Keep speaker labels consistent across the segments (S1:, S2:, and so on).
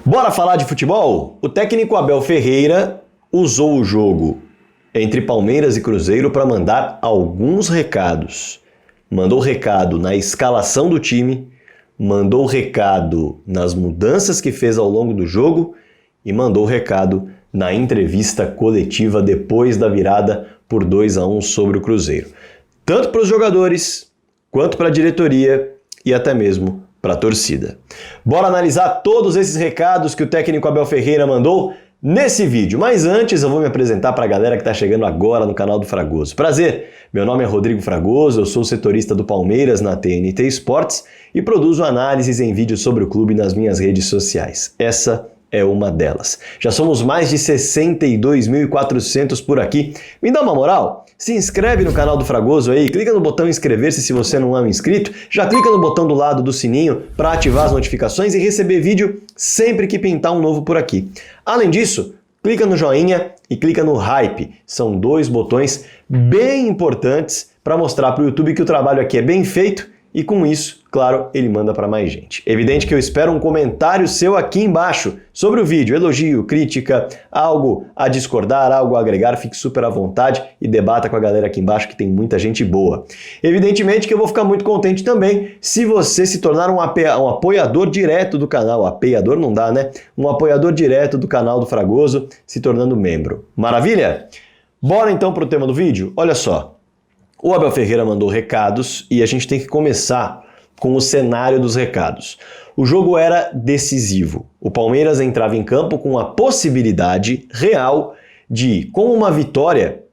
S1: Bora falar de futebol? O técnico Abel Ferreira usou o jogo entre Palmeiras e Cruzeiro para mandar alguns recados. Mandou recado na escalação do time, mandou recado nas mudanças que fez ao longo do jogo e mandou recado na entrevista coletiva depois da virada por 2-1 sobre o Cruzeiro. Tanto para os jogadores, quanto para a diretoria e até mesmo para a torcida. Bora analisar todos esses recados que o técnico Abel Ferreira mandou nesse vídeo. Mas antes eu vou me apresentar para a galera que está chegando agora no canal do Fragoso. Prazer, meu nome é Rodrigo Fragoso, eu sou setorista do Palmeiras na TNT Esportes e produzo análises em vídeos sobre o clube nas minhas redes sociais. Essa é uma delas. Já somos mais de 62.400 por aqui. Me dá uma moral? Se inscreve no canal do Fragoso aí, clica no botão inscrever-se se você não é um inscrito, já clica no botão do lado do sininho para ativar as notificações e receber vídeo sempre que pintar um novo por aqui. Além disso, clica no joinha e clica no hype. São dois botões bem importantes para mostrar para o YouTube que o trabalho aqui é bem feito e com isso, claro, ele manda para mais gente. Evidente que eu espero um comentário seu aqui embaixo sobre o vídeo, elogio, crítica, algo a discordar, algo a agregar, fique super à vontade e debata com a galera aqui embaixo que tem muita gente boa. Evidentemente que eu vou ficar muito contente também se você se tornar um apoiador direto do canal, apoiador não dá, né? Um apoiador direto do canal do Fragoso, se tornando membro. Maravilha? Bora então para o tema do vídeo? Olha só. O Abel Ferreira mandou recados e a gente tem que começar com o cenário dos recados. O jogo era decisivo. O Palmeiras entrava em campo com a possibilidade real de, com uma vitória,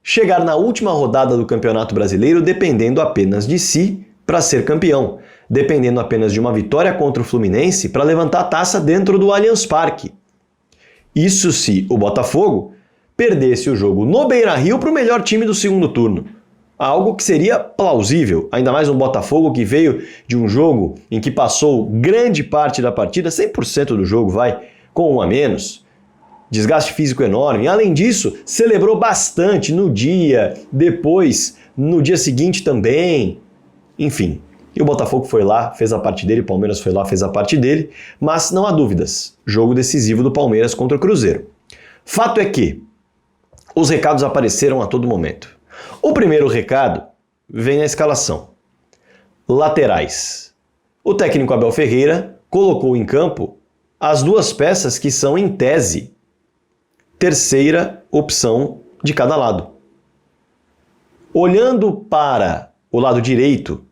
S1: chegar na última rodada do Campeonato Brasileiro dependendo apenas de si para ser campeão, dependendo apenas de uma vitória contra o Fluminense para levantar a taça dentro do Allianz Parque. Isso se o Botafogo perdesse o jogo no Beira-Rio para o melhor time do segundo turno. Algo que seria plausível, ainda mais um Botafogo que veio de um jogo em que passou grande parte da partida, 100% do jogo com um a menos, desgaste físico enorme. Além disso, celebrou bastante no dia, depois, no dia seguinte também, enfim. E o Botafogo foi lá, fez a parte dele, o Palmeiras foi lá, fez a parte dele, mas não há dúvidas, jogo decisivo do Palmeiras contra o Cruzeiro. Fato é que os recados apareceram a todo momento. O primeiro recado vem na escalação. Laterais. O técnico Abel Ferreira colocou em campo as duas peças que são, em tese, terceira opção de cada lado. Olhando para o lado direito,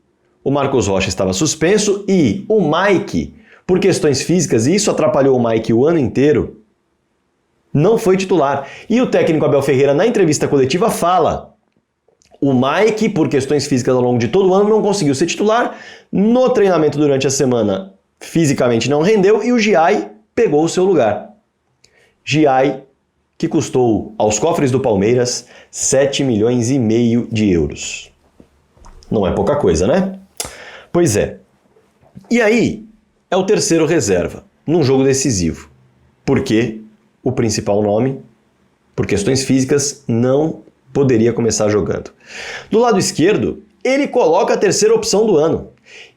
S1: o Marcos Rocha estava suspenso e o Mike, por questões físicas, e isso atrapalhou o Mike o ano inteiro, não foi titular. E o técnico Abel Ferreira, na entrevista coletiva, fala: o Mike, por questões físicas ao longo de todo o ano, não conseguiu ser titular. No treinamento durante a semana, fisicamente não rendeu e o Giai pegou o seu lugar. Giai, que custou aos cofres do Palmeiras 7,5 milhões de euros. Não é pouca coisa, né? Pois é. E aí, é o terceiro reserva, num jogo decisivo. Porque o principal nome, por questões físicas, não poderia começar jogando. Do lado esquerdo, ele coloca a terceira opção do ano.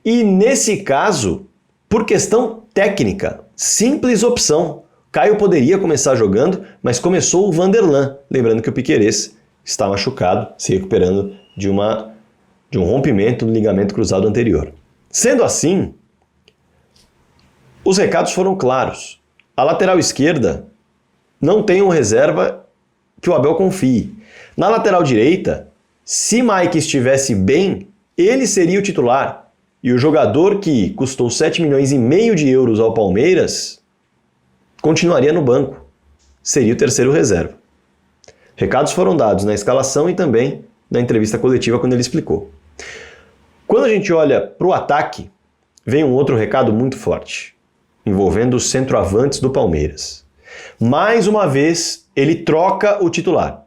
S1: E nesse caso, por questão técnica, simples opção. Caio poderia começar jogando, mas começou o Vanderlan. Lembrando que o Piquerez está machucado, se recuperando de um rompimento do ligamento cruzado anterior. Sendo assim, os recados foram claros. A lateral esquerda não tem um reserva que o Abel confie. Na lateral direita, se Mike estivesse bem, ele seria o titular. E o jogador que custou 7,5 milhões de euros ao Palmeiras continuaria no banco. Seria o terceiro reserva. Recados foram dados na escalação e também na entrevista coletiva quando ele explicou. Quando a gente olha para o ataque, vem um outro recado muito forte, envolvendo os centroavantes do Palmeiras. Mais uma vez, ele troca o titular.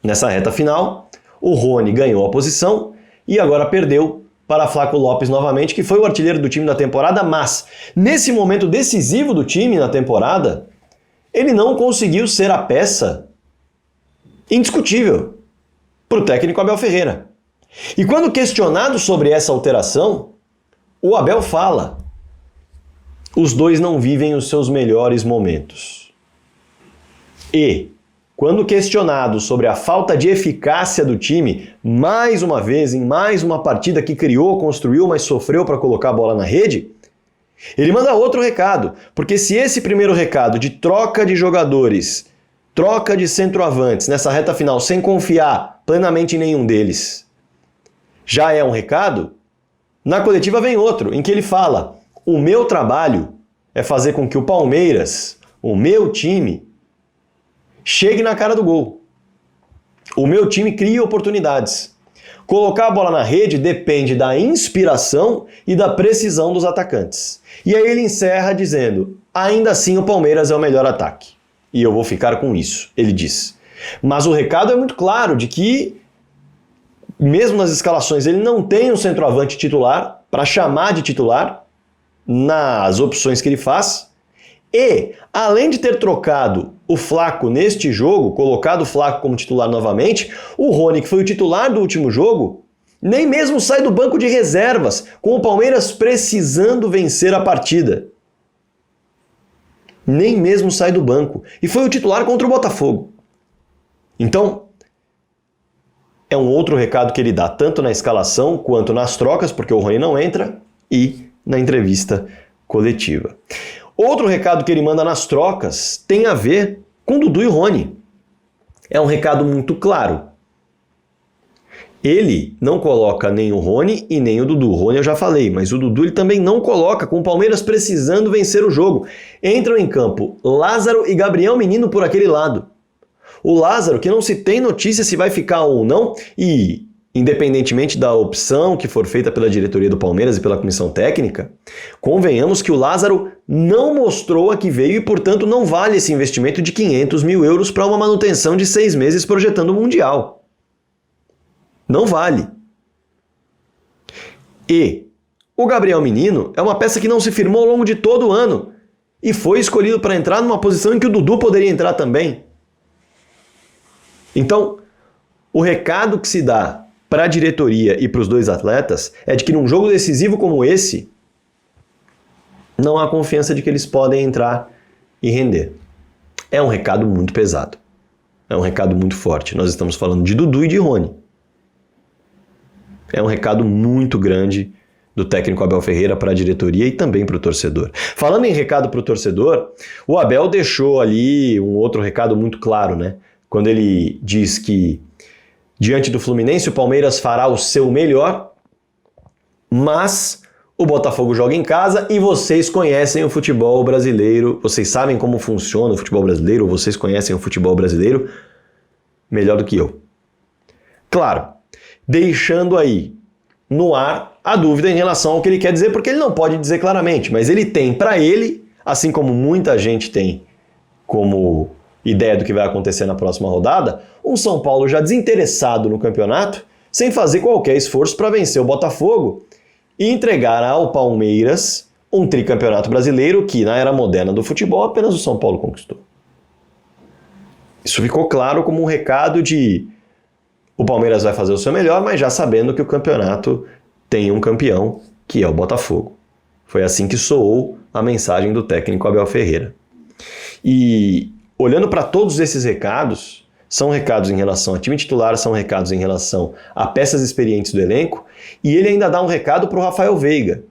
S1: Nessa reta final, o Rony ganhou a posição e agora perdeu para Flaco Lopes novamente, que foi o artilheiro do time da temporada, mas nesse momento decisivo do time na temporada, ele não conseguiu ser a peça indiscutível para o técnico Abel Ferreira. E quando questionado sobre essa alteração, o Abel fala: os dois não vivem os seus melhores momentos. E, quando questionado sobre a falta de eficácia do time, mais uma vez, em mais uma partida que criou, construiu, mas sofreu para colocar a bola na rede, ele manda outro recado, porque se esse primeiro recado de troca de jogadores, troca de centroavantes nessa reta final, sem confiar plenamente em nenhum deles, já é um recado, na coletiva vem outro, em que ele fala: o meu trabalho é fazer com que o Palmeiras, o meu time, chegue na cara do gol. O meu time cria oportunidades. Colocar a bola na rede depende da inspiração e da precisão dos atacantes. E aí ele encerra dizendo: ainda assim o Palmeiras é o melhor ataque. E eu vou ficar com isso, ele diz. Mas o recado é muito claro de que, mesmo nas escalações, ele não tem um centroavante titular para chamar de titular nas opções que ele faz. E, além de ter trocado o Flaco neste jogo, colocado o Flaco como titular novamente, o Rony, que foi o titular do último jogo, nem mesmo sai do banco de reservas, com o Palmeiras precisando vencer a partida. Nem mesmo sai do banco. E foi o titular contra o Botafogo. Então, é um outro recado que ele dá, tanto na escalação quanto nas trocas, porque o Rony não entra, e na entrevista coletiva. Outro recado que ele manda nas trocas tem a ver com Dudu e Rony. É um recado muito claro. Ele não coloca nem o Rony e nem o Dudu. O Rony eu já falei, mas o Dudu ele também não coloca, com o Palmeiras precisando vencer o jogo. Entram em campo Lázaro e Gabriel Menino por aquele lado. O Lázaro, que não se tem notícia se vai ficar ou não, e independentemente da opção que for feita pela diretoria do Palmeiras e pela comissão técnica, convenhamos que o Lázaro não mostrou a que veio e, portanto, não vale esse investimento de 500 mil euros para uma manutenção de 6 meses projetando o Mundial. Não vale. E o Gabriel Menino é uma peça que não se firmou ao longo de todo o ano e foi escolhido para entrar numa posição em que o Dudu poderia entrar também. Então, o recado que se dá para a diretoria e para os dois atletas é de que num jogo decisivo como esse, não há confiança de que eles podem entrar e render. É um recado muito pesado. É um recado muito forte. Nós estamos falando de Dudu e de Rony. É um recado muito grande do técnico Abel Ferreira para a diretoria e também para o torcedor. Falando em recado para o torcedor, o Abel deixou ali um outro recado muito claro, né? Quando ele diz que diante do Fluminense o Palmeiras fará o seu melhor, mas o Botafogo joga em casa e vocês conhecem o futebol brasileiro, vocês sabem como funciona o futebol brasileiro, vocês conhecem o futebol brasileiro melhor do que eu. Claro, deixando aí no ar a dúvida em relação ao que ele quer dizer, porque ele não pode dizer claramente, mas ele tem para ele, assim como muita gente tem como ideia do que vai acontecer na próxima rodada, um São Paulo já desinteressado no campeonato, sem fazer qualquer esforço para vencer o Botafogo e entregar ao Palmeiras um tricampeonato brasileiro que, na era moderna do futebol, apenas o São Paulo conquistou. Isso ficou claro como um recado de o Palmeiras vai fazer o seu melhor, mas já sabendo que o campeonato tem um campeão, que é o Botafogo. Foi assim que soou a mensagem do técnico Abel Ferreira. E olhando para todos esses recados, são recados em relação a time titular, são recados em relação a peças experientes do elenco, e ele ainda dá um recado para o Rafael Veiga.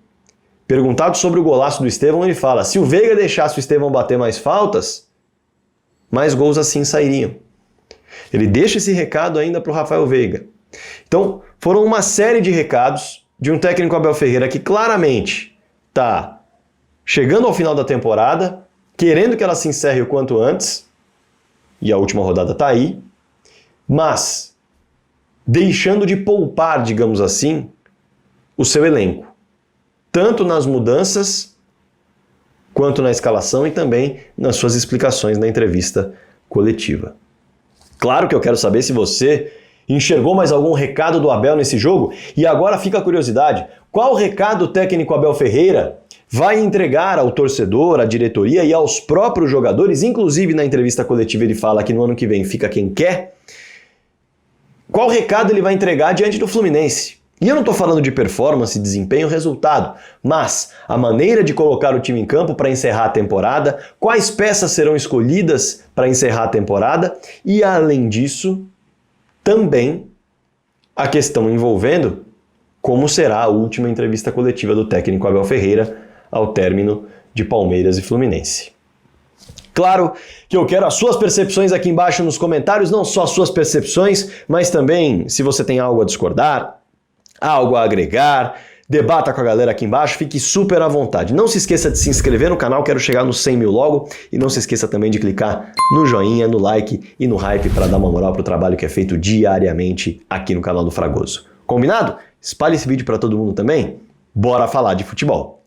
S1: Perguntado sobre o golaço do Estevão, ele fala: se o Veiga deixasse o Estevão bater mais faltas, mais gols assim sairiam. Ele deixa esse recado ainda para o Rafael Veiga. Então, foram uma série de recados de um técnico Abel Ferreira que claramente está chegando ao final da temporada, querendo que ela se encerre o quanto antes, e a última rodada está aí, mas deixando de poupar, digamos assim, o seu elenco, tanto nas mudanças, quanto na escalação e também nas suas explicações na entrevista coletiva. Claro que eu quero saber se você enxergou mais algum recado do Abel nesse jogo, e agora fica a curiosidade, qual recado o técnico Abel Ferreira vai entregar ao torcedor, à diretoria e aos próprios jogadores? Inclusive na entrevista coletiva ele fala que no ano que vem fica quem quer. Qual recado ele vai entregar diante do Fluminense? E eu não estou falando de performance, desempenho, resultado, mas a maneira de colocar o time em campo para encerrar a temporada, quais peças serão escolhidas para encerrar a temporada e, além disso, também a questão envolvendo como será a última entrevista coletiva do técnico Abel Ferreira ao término de Palmeiras e Fluminense. Claro que eu quero as suas percepções aqui embaixo nos comentários, não só as suas percepções, mas também se você tem algo a discordar, algo a agregar, debata com a galera aqui embaixo, fique super à vontade. Não se esqueça de se inscrever no canal, quero chegar nos 100 mil logo, e não se esqueça também de clicar no joinha, no like e no hype para dar uma moral pro trabalho que é feito diariamente aqui no canal do Fragoso. Combinado? Espalhe esse vídeo para todo mundo também. Bora falar de futebol!